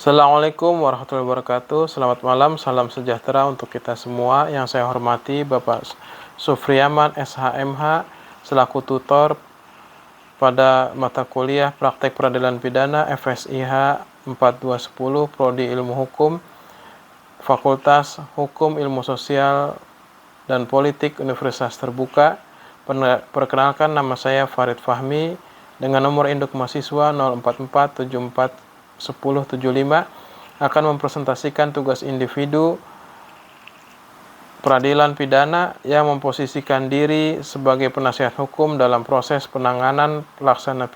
Assalamualaikum warahmatullahi wabarakatuh. Selamat malam, salam sejahtera untuk kita semua. Yang saya hormati Bapak Sufriaman SHMH selaku tutor pada mata kuliah Praktek Peradilan Pidana FSIH 4210 Prodi Ilmu Hukum, Fakultas Hukum Ilmu Sosial dan Politik Universitas Terbuka. Perkenalkan, nama saya Farid Fahmi dengan nomor induk mahasiswa 044741075 akan mempresentasikan tugas individu peradilan pidana yang memposisikan diri sebagai penasihat hukum dalam proses penanganan pelaksana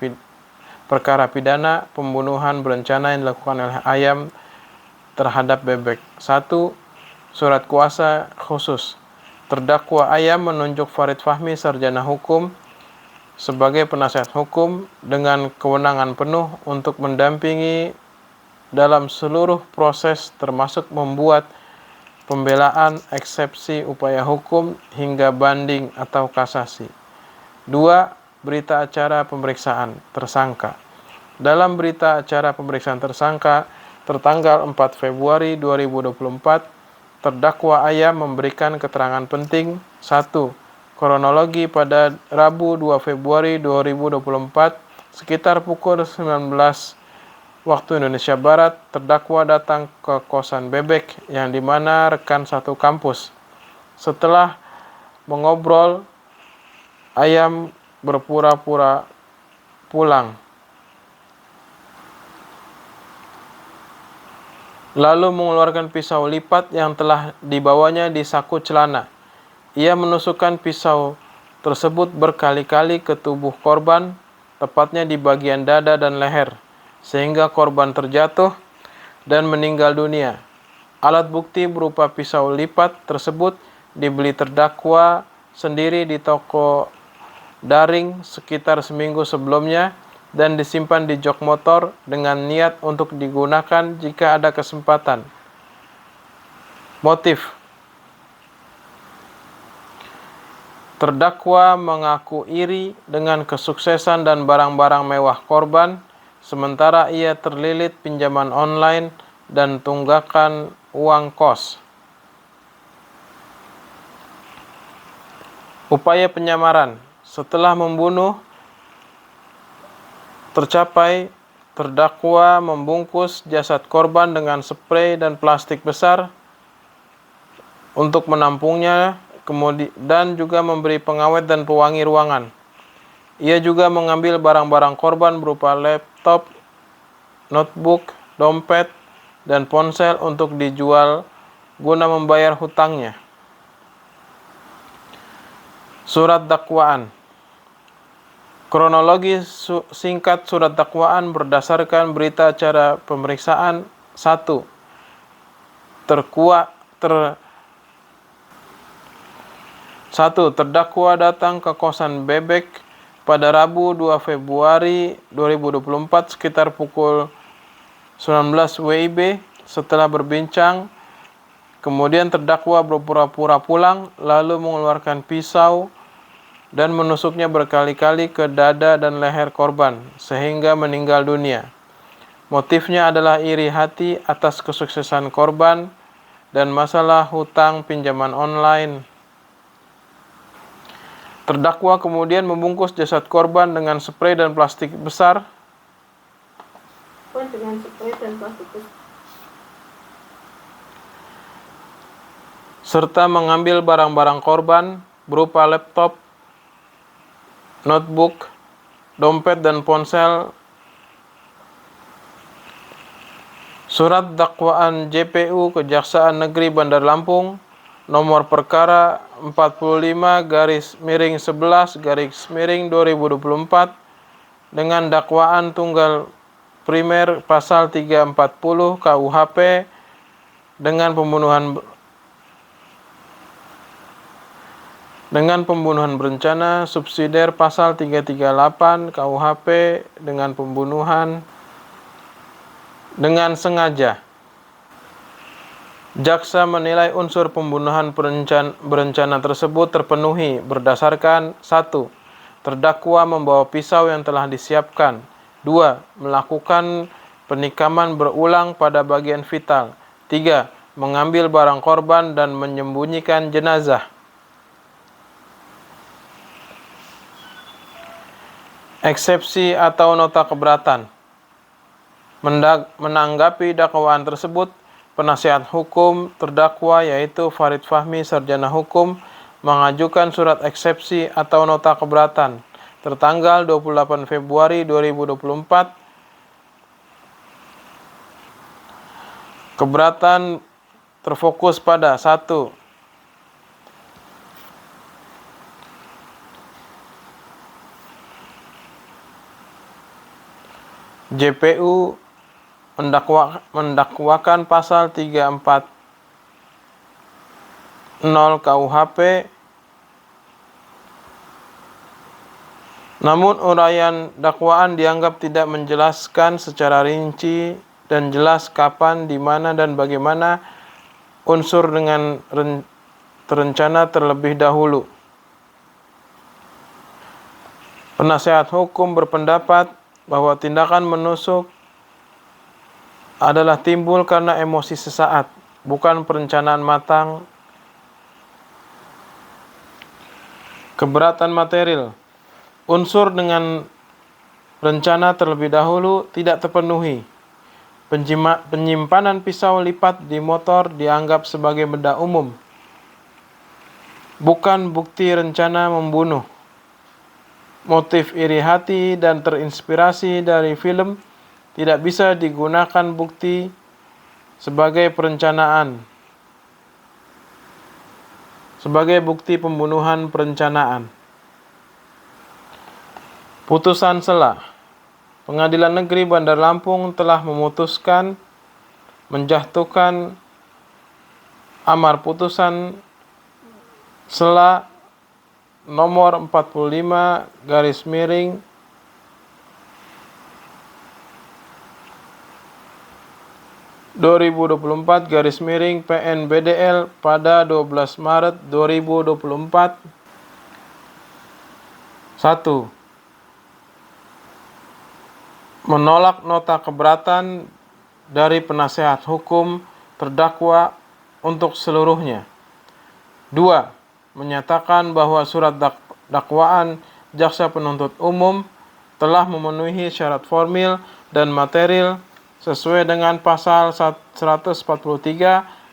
perkara pidana pembunuhan berencana yang dilakukan oleh Ayam terhadap Bebek. 1. Surat kuasa khusus. Terdakwa Ayam menunjuk Farid Fahmi, sarjana hukum, sebagai penasihat hukum dengan kewenangan penuh untuk mendampingi dalam seluruh proses termasuk membuat pembelaan, eksepsi, upaya hukum, hingga banding atau kasasi. 2. Berita acara pemeriksaan tersangka. Dalam berita acara pemeriksaan tersangka tertanggal 4 Februari 2024, terdakwa Ayam memberikan keterangan penting. 1. Kronologi pada Rabu 2 Februari 2024 sekitar pukul 19 waktu Indonesia Barat, terdakwa datang ke kosan Bebek yang dimana rekan satu kampus. Setelah mengobrol, Ayam berpura-pura pulang, lalu mengeluarkan pisau lipat yang telah dibawanya di saku celana. Ia menusukkan pisau tersebut berkali-kali ke tubuh korban, tepatnya di bagian dada dan leher, sehingga korban terjatuh dan meninggal dunia. Alat bukti berupa pisau lipat tersebut dibeli terdakwa sendiri di toko daring sekitar seminggu sebelumnya dan disimpan di jok motor dengan niat untuk digunakan jika ada kesempatan. Motif. Terdakwa mengaku iri dengan kesuksesan dan barang-barang mewah korban, sementara ia terlilit pinjaman online dan tunggakan uang kos. Upaya penyamaran. Setelah membunuh tercapai, terdakwa membungkus jasad korban dengan sprei dan plastik besar untuk menampungnya, dan juga memberi pengawet dan pewangi ruangan. Ia juga mengambil barang-barang korban berupa laptop, notebook, dompet, dan ponsel untuk dijual guna membayar hutangnya. Surat dakwaan. Kronologi singkat surat dakwaan berdasarkan berita acara pemeriksaan. 1. Terdakwa datang ke kosan Bebek pada Rabu 2 Februari 2024 sekitar pukul 19 WIB. Setelah berbincang, kemudian terdakwa berpura-pura pulang, lalu mengeluarkan pisau dan menusuknya berkali-kali ke dada dan leher korban, sehingga meninggal dunia. Motifnya adalah iri hati atas kesuksesan korban dan masalah hutang pinjaman online. Terdakwa kemudian membungkus jasad korban dengan sprei dan plastik besar. Serta mengambil barang-barang korban berupa laptop, notebook, dompet, dan ponsel. Surat dakwaan JPU Kejaksaan Negeri Bandar Lampung nomor perkara 45-11-2024 dengan dakwaan tunggal primer pasal 340 KUHP dengan pembunuhan berencana, subsidiar pasal 338 KUHP dengan pembunuhan dengan sengaja. Jaksa menilai unsur pembunuhan berencana tersebut terpenuhi berdasarkan 1. Terdakwa membawa pisau yang telah disiapkan. 2. Melakukan penikaman berulang pada bagian vital. 3. Mengambil barang korban dan menyembunyikan jenazah. Eksepsi atau nota keberatan. Menanggapi dakwaan tersebut, penasihat hukum terdakwa yaitu Farid Fahmi, sarjana hukum, mengajukan surat eksepsi atau nota keberatan tertanggal 28 Februari 2024. Keberatan terfokus pada 1. JPU mendakwakan pasal 340 KUHP, namun uraian dakwaan dianggap tidak menjelaskan secara rinci dan jelas kapan, di mana, dan bagaimana unsur dengan terencana terlebih dahulu. Penasehat hukum berpendapat bahwa tindakan menusuk adalah timbul karena emosi sesaat, bukan perencanaan matang. Keberatan material. Unsur dengan rencana terlebih dahulu tidak terpenuhi. Penyimpanan pisau lipat di motor dianggap sebagai benda umum, bukan bukti rencana membunuh. Motif iri hati dan terinspirasi dari film tidak bisa digunakan bukti sebagai bukti pembunuhan perencanaan. Putusan sela. Pengadilan Negeri Bandar Lampung telah memutuskan menjatuhkan amar putusan sela nomor 45 garis miring PN BDL pada 12 Maret 2024. 1. Menolak nota keberatan dari penasehat hukum terdakwa untuk seluruhnya. 2. Menyatakan bahwa surat dakwaan jaksa penuntut umum telah memenuhi syarat formil dan material sesuai dengan pasal 143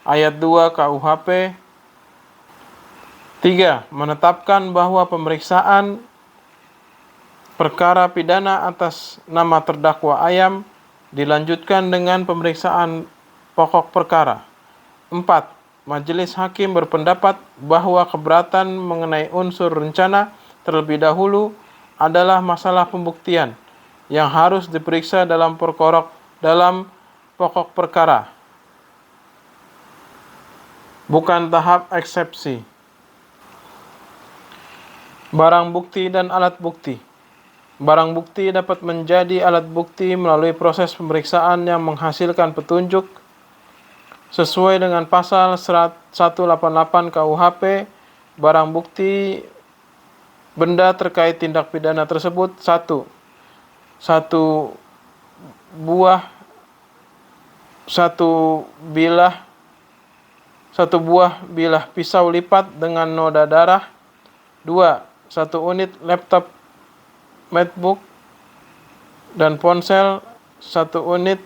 ayat 2 KUHP. 3. Menetapkan bahwa pemeriksaan perkara pidana atas nama terdakwa Ayam dilanjutkan dengan pemeriksaan pokok perkara. 4. Majelis hakim berpendapat bahwa keberatan mengenai unsur rencana terlebih dahulu adalah masalah pembuktian yang harus diperiksa dalam pokok perkara, bukan tahap eksepsi. Barang bukti dan alat bukti. Barang bukti dapat menjadi alat bukti melalui proses pemeriksaan yang menghasilkan petunjuk sesuai dengan pasal 188 KUHP. Barang bukti benda terkait tindak pidana tersebut. 1. Satu buah bilah pisau lipat dengan noda darah. 2. 1 unit laptop MacBook dan ponsel. 1 unit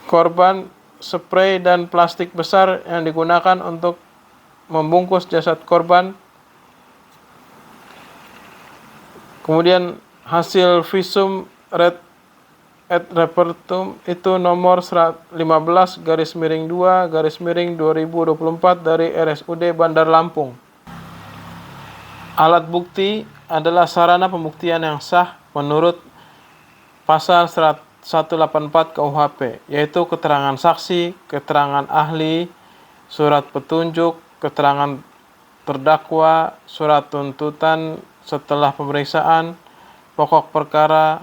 korban spray dan plastik besar yang digunakan untuk membungkus jasad korban. Kemudian hasil visum et repertum itu nomor 15 garis miring 2 garis miring 2024 dari RSUD Bandar Lampung. Alat bukti adalah sarana pembuktian yang sah menurut pasal 184 KUHP, yaitu keterangan saksi, keterangan ahli, surat petunjuk, keterangan terdakwa, surat tuntutan setelah pemeriksaan, pokok perkara,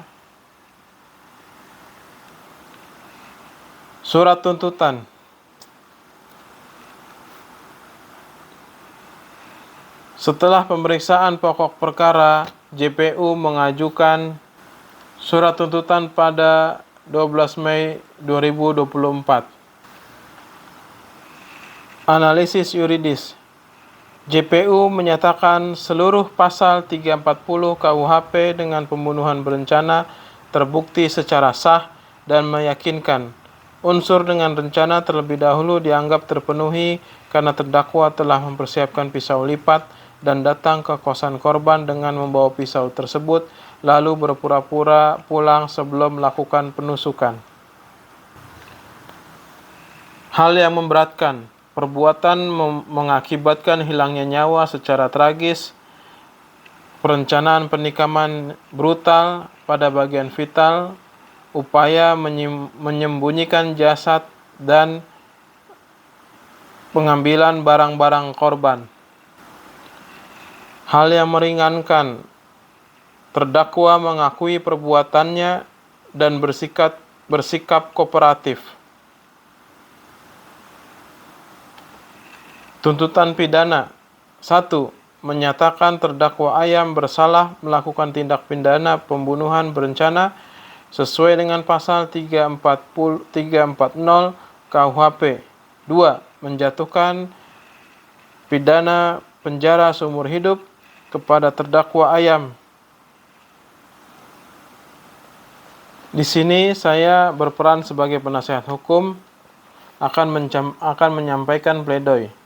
surat tuntutan. Setelah pemeriksaan pokok perkara, JPU mengajukan surat tuntutan pada 12 Mei 2024. Analisis yuridis. JPU menyatakan seluruh pasal 340 KUHP dengan pembunuhan berencana terbukti secara sah dan meyakinkan. Unsur dengan rencana terlebih dahulu dianggap terpenuhi karena terdakwa telah mempersiapkan pisau lipat dan datang ke kosan korban dengan membawa pisau tersebut, lalu berpura-pura pulang sebelum melakukan penusukan. Hal yang memberatkan. Perbuatan mengakibatkan hilangnya nyawa secara tragis, perencanaan penikaman brutal pada bagian vital, upaya menyembunyikan jasad, dan pengambilan barang-barang korban. Hal yang meringankan, terdakwa mengakui perbuatannya dan bersikap kooperatif. Tuntutan pidana. 1. Menyatakan terdakwa Ayam bersalah melakukan tindak pidana pembunuhan berencana sesuai dengan pasal 340 KUHP. 2. Menjatuhkan pidana penjara seumur hidup kepada terdakwa Ayam. Di sini saya berperan sebagai penasihat hukum akan menyampaikan pledoi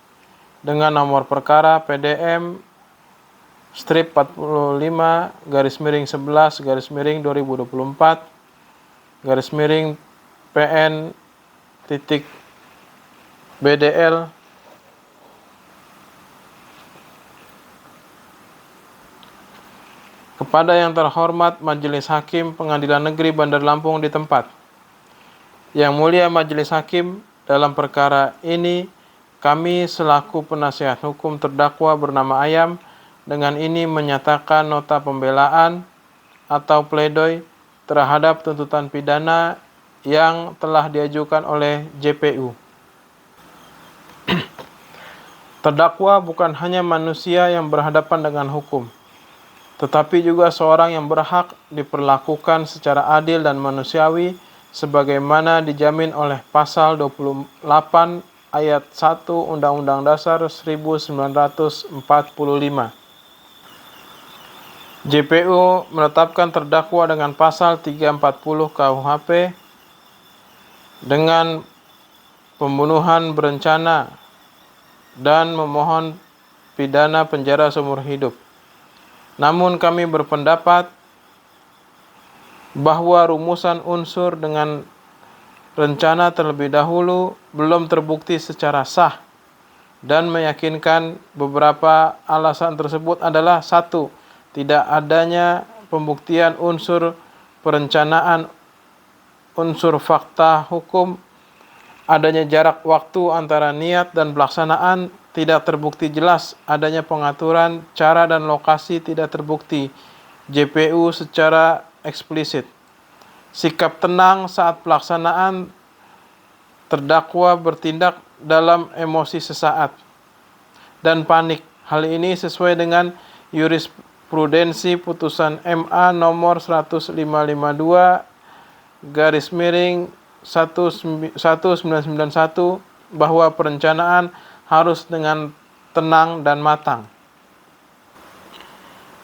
dengan nomor perkara PDM strip 45 /11 /2024 PN titik BDL kepada yang terhormat Majelis Hakim Pengadilan Negeri Bandar Lampung di tempat. Yang mulia Majelis Hakim, dalam perkara ini kami selaku penasihat hukum terdakwa bernama Ayam dengan ini menyatakan nota pembelaan atau pledoi terhadap tuntutan pidana yang telah diajukan oleh JPU. Terdakwa bukan hanya manusia yang berhadapan dengan hukum, tetapi juga seorang yang berhak diperlakukan secara adil dan manusiawi sebagaimana dijamin oleh pasal 28 ayat 1 Undang-Undang Dasar 1945. JPU menetapkan terdakwa dengan pasal 340 KUHP dengan pembunuhan berencana dan memohon pidana penjara seumur hidup. Namun kami berpendapat bahwa rumusan unsur dengan rencana terlebih dahulu belum terbukti secara sah dan meyakinkan. Beberapa alasan tersebut adalah: 1. Tidak adanya pembuktian unsur perencanaan, unsur fakta hukum, adanya jarak waktu antara niat dan pelaksanaan tidak terbukti jelas, adanya pengaturan cara dan lokasi tidak terbukti JPU secara eksplisit. Sikap tenang saat pelaksanaan, terdakwa bertindak dalam emosi sesaat dan panik. Hal ini sesuai dengan jurisprudensi putusan MA nomor 15/1991 bahwa perencanaan harus dengan tenang dan matang,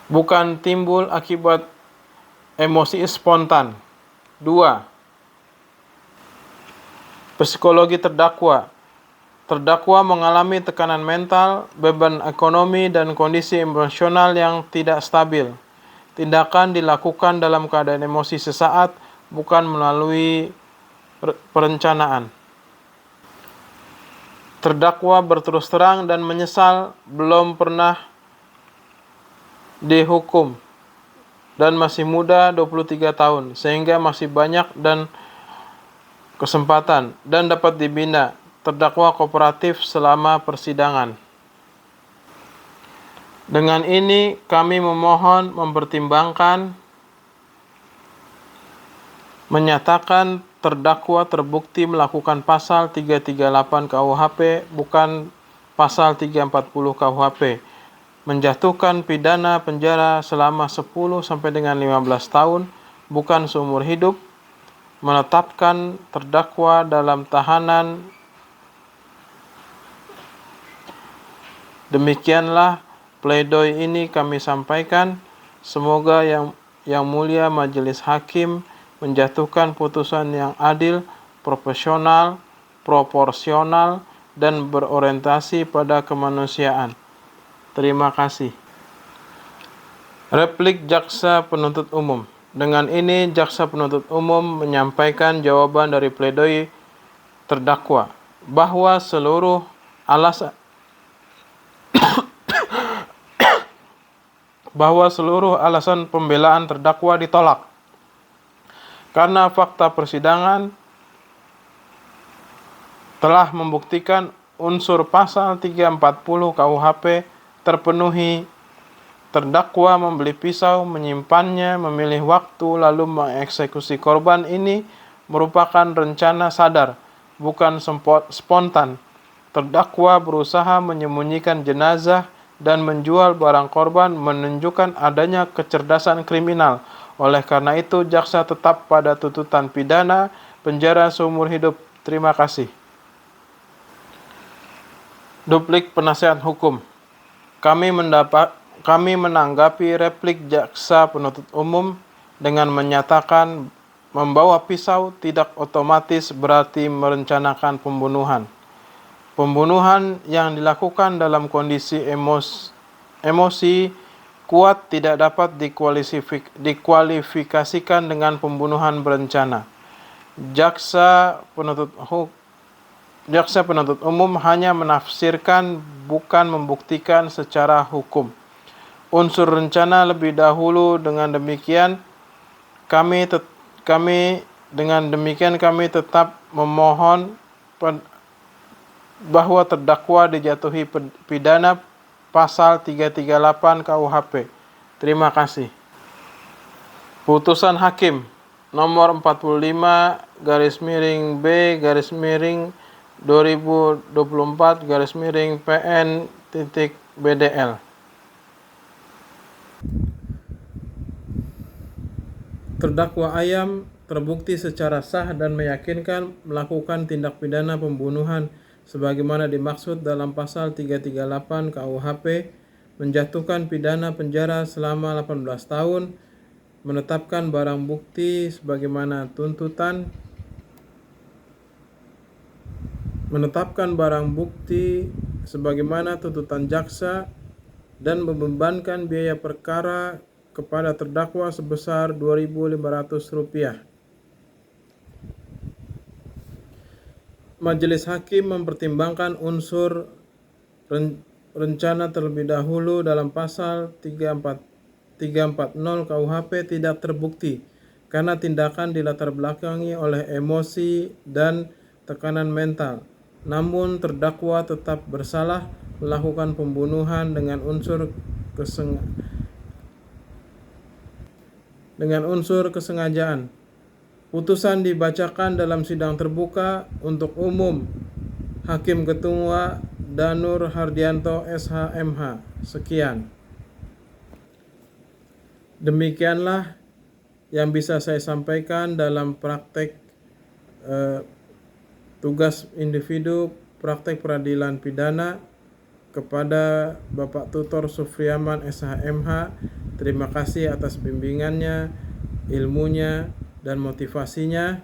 bukan timbul akibat emosi spontan. 2. Psikologi terdakwa. Terdakwa mengalami tekanan mental, beban ekonomi, dan kondisi emosional yang tidak stabil. Tindakan dilakukan dalam keadaan emosi sesaat, bukan melalui perencanaan. Terdakwa berterus terang dan menyesal belum pernah dihukum dan masih muda 23 tahun, sehingga masih banyak dan kesempatan dan dapat dibina. Terdakwa kooperatif selama persidangan. Dengan ini kami memohon mempertimbangkan menyatakan terdakwa terbukti melakukan pasal 338 KUHP bukan pasal 340 KUHP, menjatuhkan pidana penjara selama 10 sampai dengan 15 tahun bukan seumur hidup, menetapkan terdakwa dalam tahanan. Demikianlah pledoi ini kami sampaikan. Semoga yang mulia majelis hakim menjatuhkan putusan yang adil, profesional, proporsional, dan berorientasi pada kemanusiaan. Terima kasih. Replik Jaksa Penuntut Umum. Dengan ini, Jaksa Penuntut Umum menyampaikan jawaban dari pledoi terdakwa bahwa seluruh alasan pembelaan terdakwa ditolak karena fakta persidangan telah membuktikan unsur pasal 340 KUHP terpenuhi. Terdakwa membeli pisau, menyimpannya, memilih waktu, lalu mengeksekusi korban ini merupakan rencana sadar, bukan spontan. Terdakwa berusaha menyembunyikan jenazah dan menjual barang korban menunjukkan adanya kecerdasan kriminal. Oleh karena itu, jaksa tetap pada tuntutan pidana penjara seumur hidup. Terima kasih. Duplik Penasihat Hukum. Kami menanggapi replik Jaksa Penuntut Umum dengan menyatakan membawa pisau tidak otomatis berarti merencanakan pembunuhan. Pembunuhan yang dilakukan dalam kondisi emosi kuat tidak dapat dikualifikasikan dengan pembunuhan berencana. Jaksa Penuntut Umum hanya menafsirkan, bukan membuktikan secara hukum unsur rencana lebih dahulu. Dengan demikian kami tetap memohon bahwa terdakwa dijatuhi pidana pasal 338 KUHP. Terima kasih. Putusan Hakim nomor 45/B/2024/PN.BDL. Terdakwa Ayam terbukti secara sah dan meyakinkan melakukan tindak pidana pembunuhan sebagaimana dimaksud dalam pasal 338 KUHP, menjatuhkan pidana penjara selama 18 tahun, menetapkan barang bukti sebagaimana tuntutan, jaksa, dan membebankan biaya perkara kepada terdakwa sebesar Rp2.500. Majelis Hakim mempertimbangkan unsur rencana terlebih dahulu dalam pasal 340 KUHP tidak terbukti karena tindakan dilatar belakangi oleh emosi dan tekanan mental. Namun terdakwa tetap bersalah melakukan pembunuhan dengan unsur kesengajaan. Putusan dibacakan dalam sidang terbuka untuk umum. Hakim Ketua Danur Hardianto SH.MH. Sekian. Demikianlah yang bisa saya sampaikan dalam praktek tugas individu praktek peradilan pidana kepada Bapak Tutor Sufriaman SH.MH. Terima kasih atas bimbingannya, ilmunya, dan motivasinya,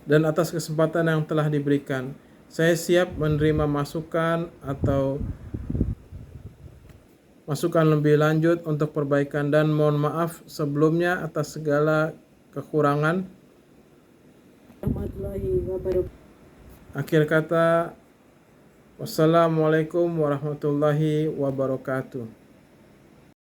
dan atas kesempatan yang telah diberikan. Saya siap menerima masukan atau masukan lebih lanjut untuk perbaikan, dan mohon maaf sebelumnya atas segala kekurangan. Akhir kata, wassalamualaikum warahmatullahi wabarakatuh.